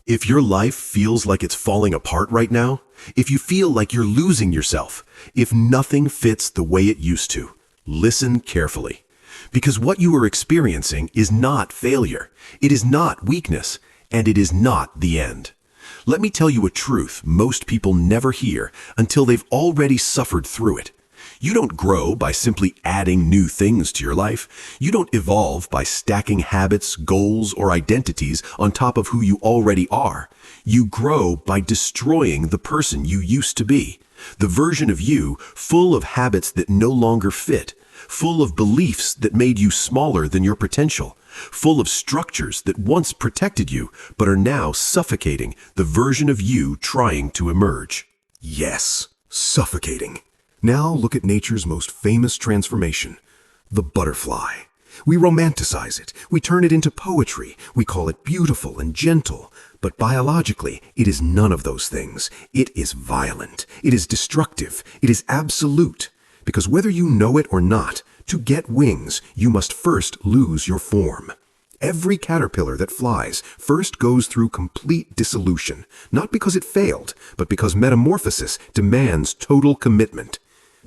If your life feels like it's falling apart right now, if you feel like you're losing yourself, if nothing fits the way it used to, listen carefully. Because what you are experiencing is not failure, it is not weakness, and it is not the end. Let me tell you a truth most people never hear until they've already suffered through it. You don't grow by simply adding new things to your life. You don't evolve by stacking habits, goals, or identities on top of who you already are. You grow by destroying the person you used to be, the version of you full of habits that no longer fit, full of beliefs that made you smaller than your potential, full of structures that once protected you but are now suffocating the version of you trying to emerge. Yes, suffocating. Now look at nature's most famous transformation, the butterfly. We romanticize it, we turn it into poetry, we call it beautiful and gentle, but biologically, it is none of those things. It is violent, it is destructive, it is absolute. Because whether you know it or not, to get wings, you must first lose your form. Every caterpillar that flies first goes through complete dissolution, not because it failed, but because metamorphosis demands total commitment.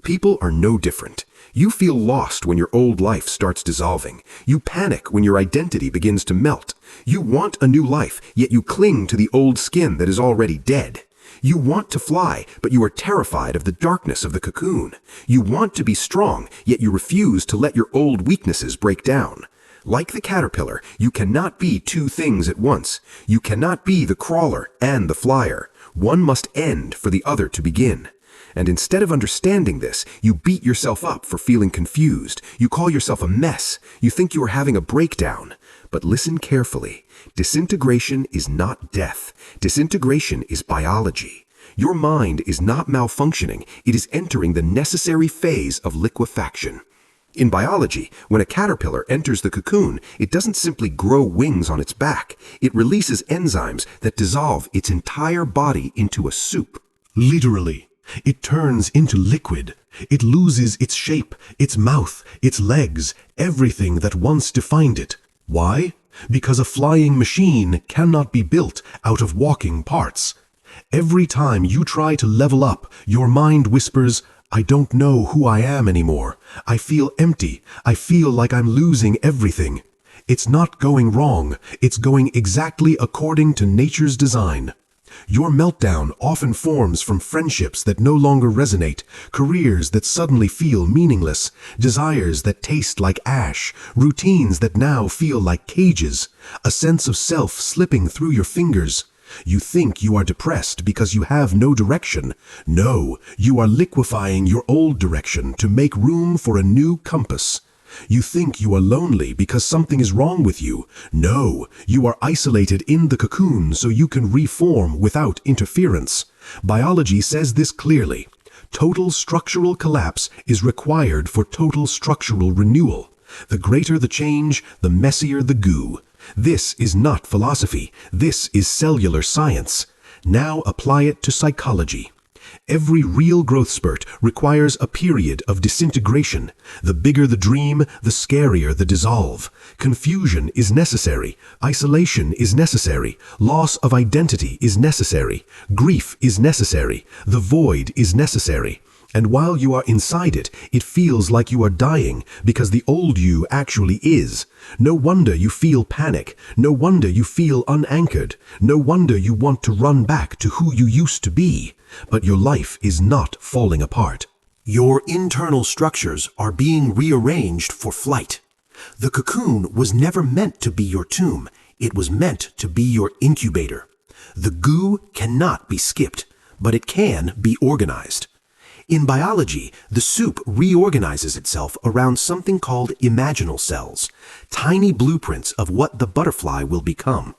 People are no different. You feel lost when your old life starts dissolving. You panic when your identity begins to melt. You want a new life, yet you cling to the old skin that is already dead. You want to fly, but you are terrified of the darkness of the cocoon. You want to be strong, yet you refuse to let your old weaknesses break down. Like the caterpillar, you cannot be two things at once. You cannot be the crawler and the flyer. One must end for the other to begin. And instead of understanding this, you beat yourself up for feeling confused. You call yourself a mess. You think you are having a breakdown. But listen carefully. Disintegration is not death. Disintegration is biology. Your mind is not malfunctioning. It is entering the necessary phase of liquefaction. In biology, when a caterpillar enters the cocoon, it doesn't simply grow wings on its back. It releases enzymes that dissolve its entire body into a soup. Literally. It turns into liquid. It loses its shape, its mouth, its legs, everything that once defined it. Why? Because a flying machine cannot be built out of walking parts. Every time you try to level up, your mind whispers, "I don't know who I am anymore. I feel empty. I feel like I'm losing everything." It's not going wrong. It's going exactly according to nature's design. Your meltdown often forms from friendships that no longer resonate, careers that suddenly feel meaningless, desires that taste like ash, routines that now feel like cages, a sense of self slipping through your fingers. You think you are depressed because you have no direction. No, you are liquefying your old direction to make room for a new compass. You think you are lonely because something is wrong with you. No, you are isolated in the cocoon so you can reform without interference. Biology says this clearly. Total structural collapse is required for total structural renewal. The greater the change, the messier the goo. This is not philosophy. This is cellular science. Now apply it to psychology. Every real growth spurt requires a period of disintegration. The bigger the dream, the scarier the dissolve. Confusion is necessary. Isolation is necessary. Loss of identity is necessary. Grief is necessary. The void is necessary. And while you are inside it, it feels like you are dying because the old you actually is. No wonder you feel panic. No wonder you feel unanchored. No wonder you want to run back to who you used to be. But your life is not falling apart. Your internal structures are being rearranged for flight. The cocoon was never meant to be your tomb. It was meant to be your incubator. The goo cannot be skipped, but it can be organized. In biology, the soup reorganizes itself around something called imaginal cells, tiny blueprints of what the butterfly will become.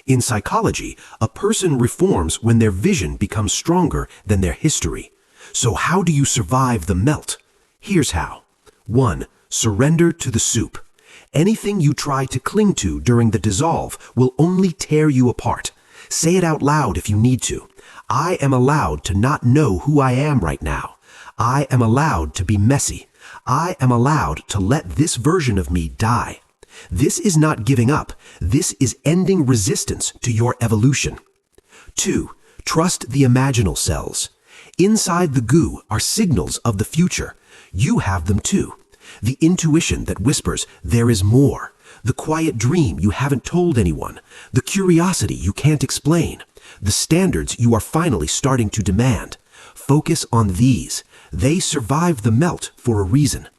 In psychology, a person reforms when their vision becomes stronger than their history. So how do you survive the melt? Here's how. 1. Surrender to the soup. Anything you try to cling to during the dissolve will only tear you apart. Say it out loud if you need to. I am allowed to not know who I am right now. I am allowed to be messy. I am allowed to let this version of me die. This is not giving up. This is ending resistance to your evolution. 2. Trust the imaginal cells. Inside the goo are signals of the future. You have them too. The intuition that whispers, there is more. The quiet dream you haven't told anyone. The curiosity you can't explain. The standards you are finally starting to demand. Focus on these. They survive the melt for a reason.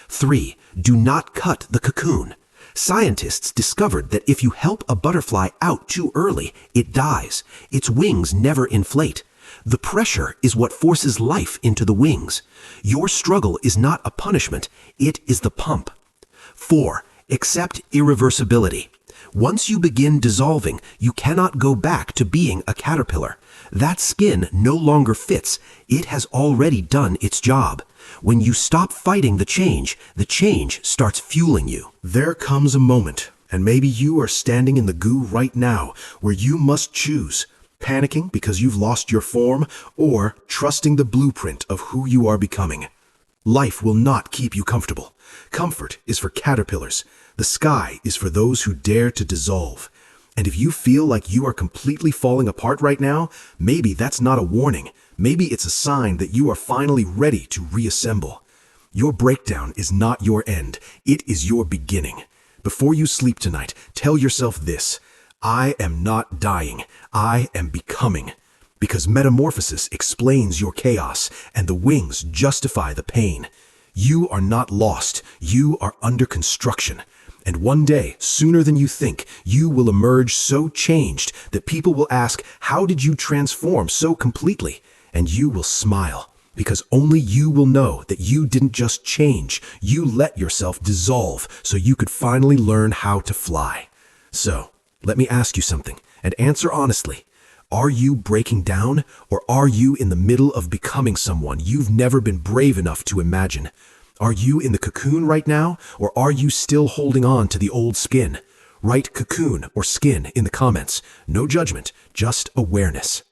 3. Do not cut the cocoon. Scientists discovered that if you help a butterfly out too early, it dies. Its wings never inflate. The pressure is what forces life into the wings. Your struggle is not a punishment, it is the pump. 4. Accept irreversibility. Once you begin dissolving, you cannot go back to being a caterpillar. That skin no longer fits. It has already done its job. When you stop fighting the change starts fueling you. There comes a moment, and maybe you are standing in the goo right now, where you must choose. Panicking because you've lost your form, or trusting the blueprint of who you are becoming. Life will not keep you comfortable. Comfort is for caterpillars. The sky is for those who dare to dissolve. And if you feel like you are completely falling apart right now, maybe that's not a warning. Maybe it's a sign that you are finally ready to reassemble. Your breakdown is not your end. It is your beginning. Before you sleep tonight, tell yourself this: I am not dying. I am becoming. Because metamorphosis explains your chaos, and the wings justify the pain. You are not lost. You are under construction. And one day, sooner than you think, you will emerge so changed that people will ask, how did you transform so completely? And you will smile, because only you will know that you didn't just change. You let yourself dissolve so you could finally learn how to fly. So, let me ask you something, and answer honestly. Are you breaking down, or are you in the middle of becoming someone you've never been brave enough to imagine? Are you in the cocoon right now, or are you still holding on to the old skin? Write cocoon or skin in the comments. No judgment, just awareness.